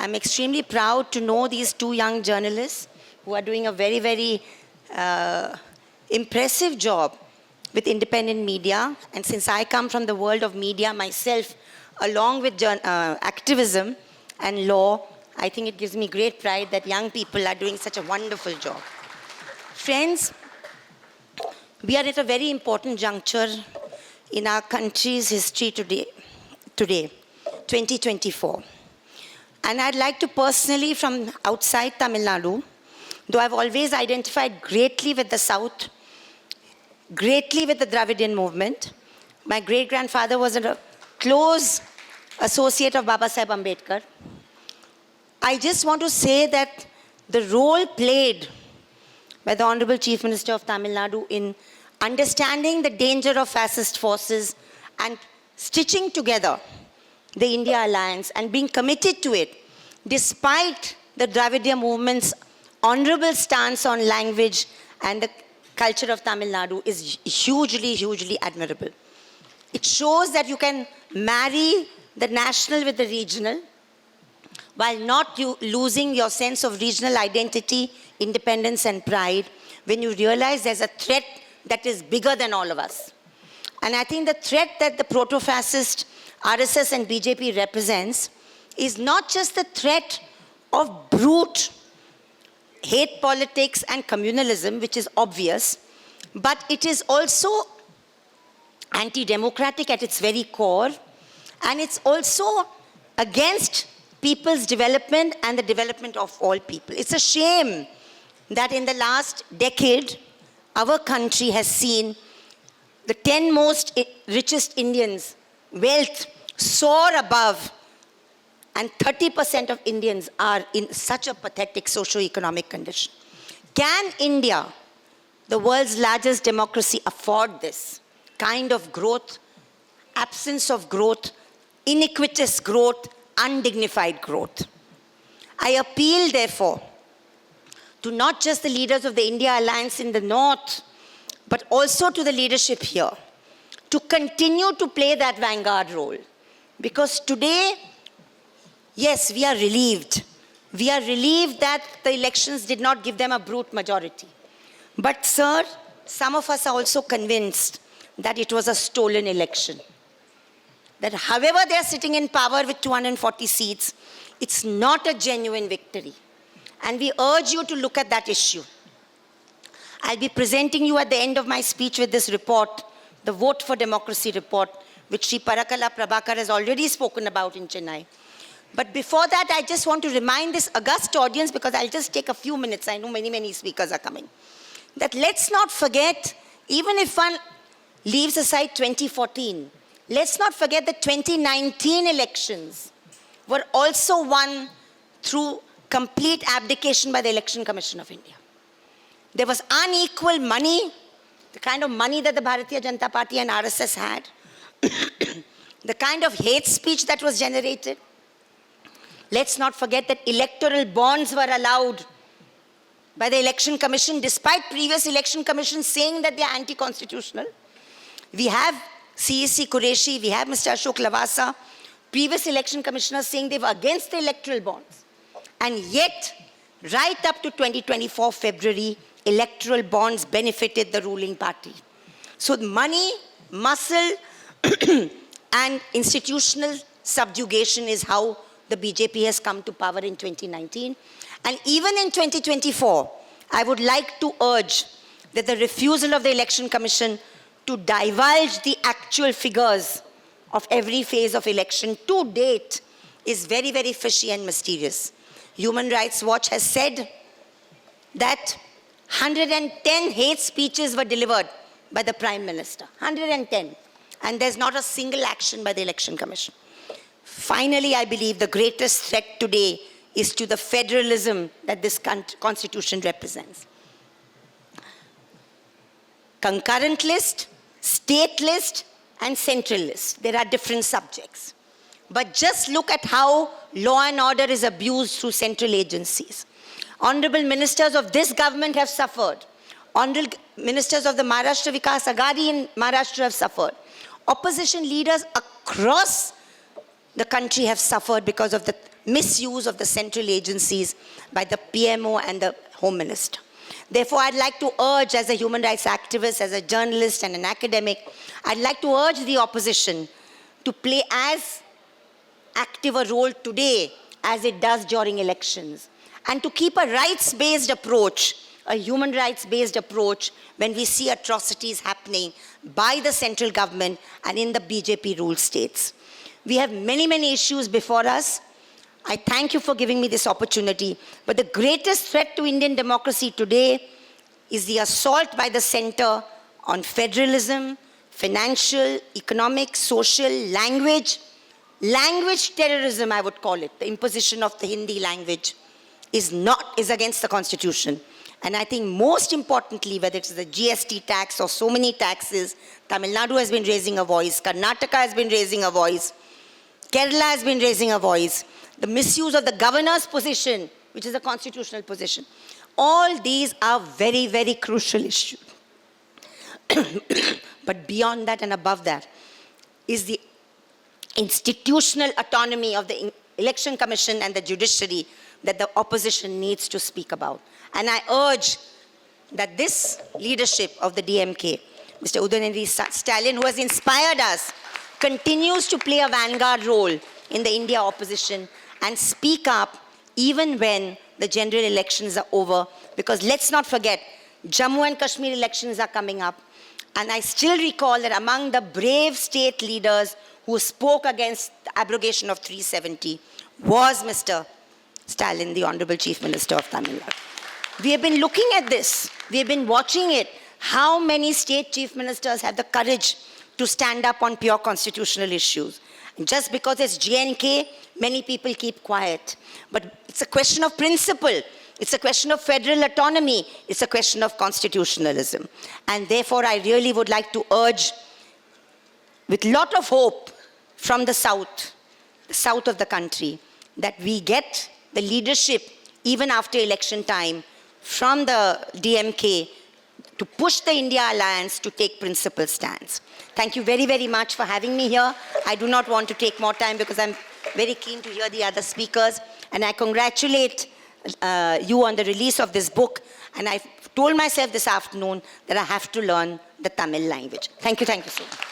I'm extremely proud to know these two young journalists who are doing a very, very impressive job with independent media. And since I come from the world of media myself, along with activism and law, I think it gives me great pride that young people are doing such a wonderful job. Friends, we are at a very important juncture in our country's history today, 2024. And I'd like to personally, from outside Tamil Nadu, though I've always identified greatly with the South, greatly with the Dravidian movement. My great-grandfather was a close associate of Baba Saheb Ambedkar. I just want to say that the role played by the Honorable Chief Minister of Tamil Nadu in understanding the danger of fascist forces and stitching together the India Alliance and being committed to it, despite the Dravidian movement's honorable stance on language and the culture of Tamil Nadu, is hugely, hugely admirable. It shows that you can marry the national with the regional while not losing your sense of regional identity, independence and pride when you realize there's a threat that is bigger than all of us. And I think the threat that the proto-fascist RSS and BJP represents is not just the threat of brute hate politics and communalism, which is obvious, but it is also anti-democratic at its very core, and it's also against people's development and the development of all people. It's a shame that in the last decade, our country has seen the 10 most richest Indians' wealth soar above, and 30% of Indians are in such a pathetic socio-economic condition. Can India, the world's largest democracy, afford this kind of growth, absence of growth, iniquitous growth, undignified growth? I appeal, therefore, to not just the leaders of the India Alliance in the north, but also to the leadership here, to continue to play that vanguard role. Because today, yes, we are relieved. We are relieved that the elections did not give them a brute majority. But sir, some of us are also convinced that it was a stolen election. That however they are sitting in power with 240 seats, it's not a genuine victory. And we urge you to look at that issue. I'll be presenting you at the end of my speech with this report, the Vote for Democracy report, which Sri Parakala Prabhakar has already spoken about in Chennai. But before that, I just want to remind this august audience, because I'll just take a few minutes, I know many, many speakers are coming, that let's not forget, even if one leaves aside 2014, let's not forget that 2019 elections were also won through complete abdication by the Election Commission of India. There was unequal money, the kind of money that the Bharatiya Janata Party and RSS had, the kind of hate speech that was generated. Let's not forget that electoral bonds were allowed by the Election Commission, despite previous Election Commissions saying that they are anti-constitutional. We have CEC Qureshi, we have Mr. Ashok Lavasa, previous Election Commissioners saying they were against the electoral bonds. And yet, right up to 2024 February, electoral bonds benefited the ruling party. So money, muscle, and institutional subjugation is how the BJP has come to power in 2019. And even in 2024, I would like to urge that the refusal of the Election Commission to divulge the actual figures of every phase of election to date is very, very fishy and mysterious. Human Rights Watch has said that 110 hate speeches were delivered by the Prime Minister. 110. And there's not a single action by the Election Commission. Finally, I believe the greatest threat today is to the federalism that this constitution represents. Concurrent list, state list, and central list. There are different subjects. But just look at how law and order is abused through central agencies. Honorable ministers of this government have suffered. Honorable ministers of the Maharashtra Vikas Aghadi in Maharashtra have suffered. Opposition leaders across the country have suffered because of the misuse of the central agencies by the PMO and the Home Minister. Therefore, I'd like to urge, as a human rights activist, as a journalist and an academic, I'd like to urge the opposition to play as active a role today as it does during elections, and to keep a rights-based approach, a human rights-based approach when we see atrocities happening by the central government and in the BJP-ruled states. We have many, many issues before us. I thank you for giving me this opportunity. But the greatest threat to Indian democracy today is the assault by the center on federalism, financial, economic, social, language terrorism, I would call it. The imposition of the Hindi language is against the Constitution. And I think most importantly, whether it's the GST tax or so many taxes, Tamil Nadu has been raising a voice, Karnataka has been raising a voice, Kerala has been raising a voice, the misuse of the governor's position, which is a constitutional position. All these are very, very crucial issues. But beyond that and above that is the institutional autonomy of the Election Commission and the judiciary that the opposition needs to speak about. And I urge that this leadership of the DMK, Mr. Udhayanidhi Stalin, who has inspired us, continues to play a vanguard role in the India opposition and speak up even when the general elections are over. Because let's not forget, Jammu and Kashmir elections are coming up. And I still recall that among the brave state leaders who spoke against the abrogation of 370 was Mr. Stalin, the Honorable Chief Minister of Tamil Nadu. We have been looking at this. We have been watching it. How many state chief ministers have the courage to stand up on pure constitutional issues? And just because it's JNK, many people keep quiet. But it's a question of principle. It's a question of federal autonomy. It's a question of constitutionalism. And therefore, I really would like to urge, with a lot of hope from the south of the country, that we get the leadership, even after election time, from the DMK to push the India Alliance to take principled stands. Thank you very, very much for having me here. I do not want to take more time because I'm very keen to hear the other speakers. And I congratulate you on the release of this book. And I told myself this afternoon that I have to learn the Tamil language. Thank you so much.